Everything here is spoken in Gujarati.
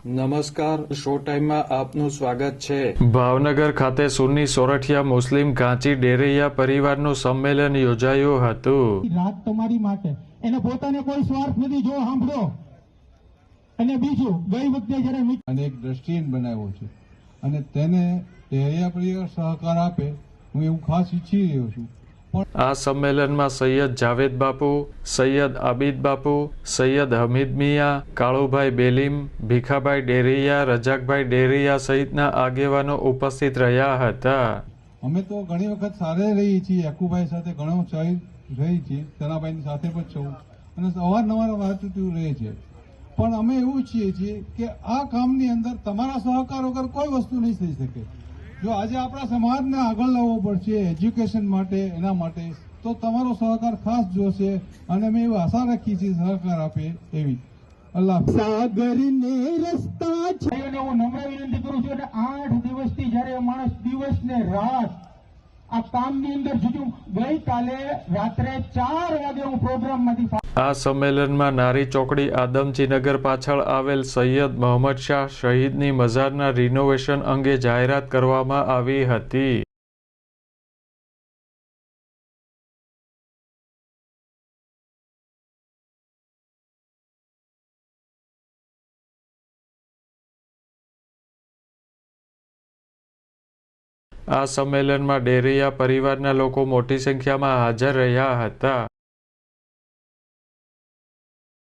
નમસ્કાર, શો ટાઈમમાં આપનું સ્વાગત છે। ભાવનગર ખાતે સુન્ની સોરઠિયા મુસ્લિમ ગાંચી ડેરૈયા પરિવારનું સંમેલન યોજાયું હતું। રાત તમારી માટે એને પોતાને કોઈ સ્વાર્થ નથી, જો સાંભળો। અને બીજું, ગઈ વખતે જ્યારે અને એક દ્રષ્ટિહીન બનાવ્યો છે અને તેને ડેરૈયા પરિવાર સહકાર આપે, હું એવું ખાસ ઈચ્છી રહ્યો છું। આ સંમેલનમાં સૈયદ જાવેદ બાપુ, સૈયદ આબિદ બાપુ, સૈયદ હમીદ મિયા, કાળુભાઈ બેલીમ, ભીખાભાઈ ડેરૈયા, રજાકભાઈ ડેરૈયા સહિતના આગેવાનો ઉપસ્થિત રહ્યા હતા। અમે તો ઘણી વખત સાથે રહીએ છીએ, યાકુભાઈ સાથે ઘણો રહી છીએ, તનાભાઈની સાથે પણ છું અને અવારનવાર વાતચીત રહે છે। પણ અમે એવું ઈચ્છીએ છીએ કે આ કામની અંદર તમારા સહકાર વગર કોઈ વસ્તુ નહીં થઈ શકે। જો આજે આપણા સમાજને આગળ લાવવો પડશે એજ્યુકેશન માટે, એના માટે તો તમારો સહકાર ખાસ જોશે અને અમે એવી આશા રાખીએ છીએ સહકાર આપે એવી। અલ્લાહ સાગરને રસ્તા છે અને હું નમ્ર વિનંતી કરું છું કે 8 દિવસથી જ્યારે માણસ દિવસ ને રાત આ કામની અંદર જુજું, ગઈકાલે રાત્રે 4 વાગે હું પ્રોગ્રામમાંથી આ સંમેલનમાં નારી ચોકડી આદમજીનગર પાછળ આવેલ સૈયદ મોહમ્મદ શાહ શહીદની મઝારના રિનોવેશન અંગે જાહેરાત કરવામાં આવી હતી। આ સંમેલનમાં ડેરૈયા પરિવારના લોકો મોટી સંખ્યામાં હાજર રહ્યા હતા।